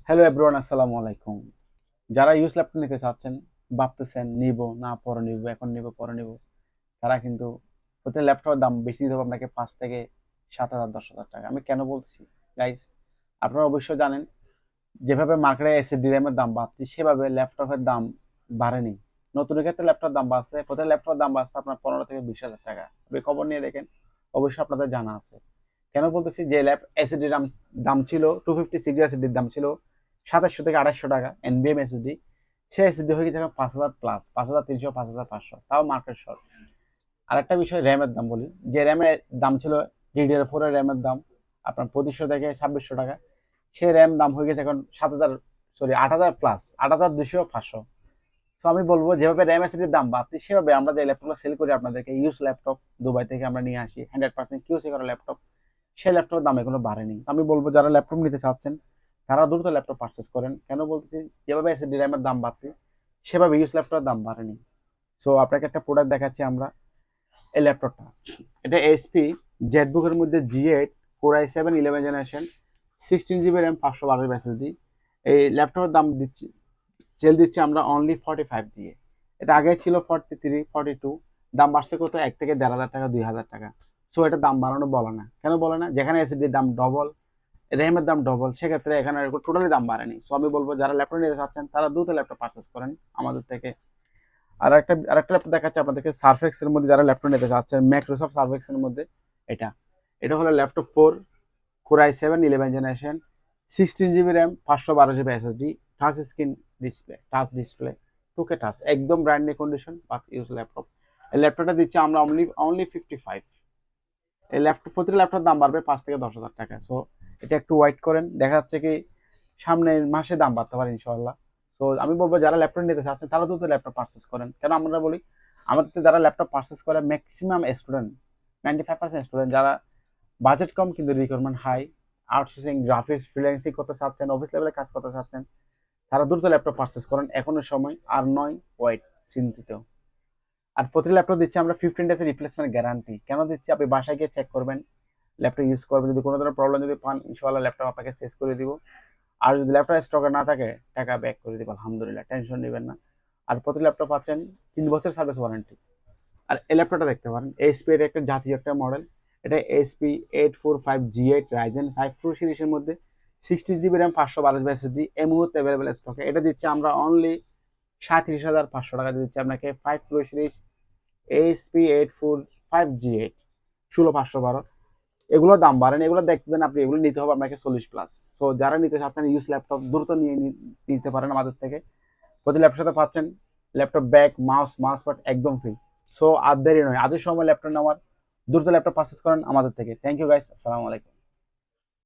Hello everyone, আসসালামু আলাইকুম। যারা ইউজ ল্যাপটপ নিতে চাচ্ছেন, ভাবতেছেন নিব না পরে নিব, এখন নিব পরে নিব, তারা কিন্তু প্রতি ল্যাপটপের দাম বেশি দিতে হবে আপনাকে 5 থেকে 7 হাজার 10 হাজার টাকা। আমি কেন বলতেছি গাইস, আপনারা অবশ্যই জানেন যেভাবে মার্কেটে এসএসডি র্যামের দাম বাড়ছে সেভাবে ল্যাপটপের দাম বাড়েনি। নতুন ক্ষেত্রে ল্যাপটপের দাম বাড়ছে, প্রতি ল্যাপটপের দাম বাড়ছে আপনার 15 থেকে 20 হাজার টাকা। আপনি খবর নিয়ে দেখেন, অবশ্যই আপনাদের জানা আছে। কেন বলতেছি, যে ল্যাপ এসএসডি দাম দাম ছিল 256 এসএসডির দাম ছিল 2700 থেকে 2800 টাকা এনবিএম এসএসডি, সে এসএসডি হয়ে গেছে এখন 5,000 প্লাস, 5,300, 5,500, তাও মার্কেট শর্ট। আরেকটা বিষয় র্যামের দাম বলি, যে র্যামের দাম ছিল DDR4 এর র্যামের দাম আপনার 2500 থেকে 2600 টাকা, সে র্যাম দাম হয়ে গেছে এখন 7,000, সরি 8,000 প্লাস, 8,200, 500। সো আমি বলবো যেভাবে র্যাম এসএসডির দাম বাড়ছে সেভাবে আমরা যে ল্যাপটপটা সেল করি আপনাদেরকে, ইউজ ল্যাপটপ দুবাই থেকে আমরা নিয়ে আসি 100% কিউসি করা ল্যাপটপ, সেই ল্যাপটপের দাম এখনো বাড়েনি। আমি বলবো যারা ল্যাপটপ নিতে চাচ্ছেন তারা দ্রুত ল্যাপটপ পারচেস করেন। কেন বলতেছি, যেভাবে এসএসডি র্যামের দাম বাড়ছে সেভাবে ইউজ ল্যাপটপের দাম বাড়েনি। সো আপনাকে একটা প্রোডাক্ট দেখাচ্ছি আমরা, এই ল্যাপটপটা, এটা এইচপি জেটবুকের মধ্যে G8 Core i7 11 generation, 16 GB RAM, 512 SSD. এই ল্যাপটপের দাম দিচ্ছি, সেল দিচ্ছি আমরা অনলি 45 দিয়ে। এটা আগে ছিল 43, 42, দাম বাড়ছে কত 1 থেকে 1,500 টাকা, 2,000 টাকা। সো এটা দাম বাড়ানো বলে না, কেন বলে না, যেখানে এসএসডির দাম ডবল, র্যামের দাম ডবল, সেক্ষেত্রে এখানে টোটালি দাম বাড়েনি। সো আমি বলবো যারা ল্যাপটপ নিতে চাচ্ছেন তারা দ্রুত ল্যাপটপ পারচেস করেন আমাদের থেকে। আরেকটা ল্যাপটপ দেখাচ্ছে আপনাদেরকে সার্ফেক্স এর মধ্যে, যারা ল্যাপটপ নিতে চাচ্ছেন মাইক্রোসফট সার্ফেক্স এর মধ্যে, এটা এটা হলো laptop 4 Core i7 11 generation, 16 GB RAM, 512 GB SSD, touch screen display, touch display, 2K touch, একদম brand new condition but use laptop. এই ল্যাপটপটা দিচ্ছি আমরা অনলি 55। এই ল্যাপটপ, প্রতিটা ল্যাপটপের দাম বাড়বে 5 থেকে 10 হাজার টাকা। সো এটা একটু ওয়েট করেন, দেখা যাচ্ছে কি সামনের মাসে দাম বাড়তে পারে ইনশাল্লাহ। তো আমি বলবো যারা ল্যাপটপ নিতে চাচ্ছেন তারা দ্রুত ল্যাপটপ পারচেস করেন। কেন আমরা বলি, আমাদের যারা ল্যাপটপ পারচেস করে ম্যাক্সিমাম স্টুডেন্ট, 95% স্টুডেন্ট, যারা বাজেট কম কিন্তু requirement high, outsourcing, graphics, freelancing করতে চাচ্ছেন, অফিস লেভেলে কাজ করতে চাচ্ছেন, তারা দ্রুত ল্যাপটপ পারচেস করেন, এখনো সময় আর নয়, ওয়েট, চিন্তিত। আর প্রতি ল্যাপটপ দিচ্ছি আমরা 15 ডেজ রিপ্লেসমেন্ট গ্যারান্টি। কেন দিচ্ছি, আপনি বাসায় গিয়ে চেক করবেন, ল্যাপটপ ইউজ করবেন, যদি কোনো ধরনের প্রবলেম যদি পান ইনশাআল্লাহ ল্যাপটপ আপনাকে চেঞ্জ করে দিব। আর যদি ল্যাপটপ স্টকে না থাকে টাকা ব্যাক করে দিব আলহামদুলিল্লাহ, টেনশন নেবেন না। আর প্রতি ল্যাপটপ পাচ্ছেন 3 বছর সার্ভিস ওয়ারেন্টি। আর এই ল্যাপটপটা দেখতে পারেন, এইচপি এর একটা জাতীয় একটা মডেল, এটা এইচপি 845 G8 রাইজেন 5 প্রো সিরিজের মধ্যে, 16 GB র্যাম, 512 এসএসডি, এই মুহূর্তে অ্যাভেলেবেল স্টকে। এটা দিচ্ছে আমরা অনলি 37,500 টাকা দিচ্ছি আপনাকে, 5 প্রো সিরিজ, এইচপি 845 G8, 16,512। এগুলোর দাম বাড়েন, এগুলো দেখবেন আপনি, এগুলো নিতে হবে আপনাকে 40 প্লাস। সো যারা নিতে চাচ্ছেন ইউজ ল্যাপটপ দ্রুত নিয়ে নিতে পারেন আমাদের থেকে। প্রতি ল্যাপটপ সাথে পাচ্ছেন ল্যাপটপ ব্যাগ, মাউস পার্ট একদম ফ্রি। সো আর দেরি নয়, আজের সময় ল্যাপটপ নেওয়ার, দ্রুত ল্যাপটপ পারচেস করেন আমাদের থেকে। থ্যাংক ইউ গাইস, আসসালামু আলাইকুম।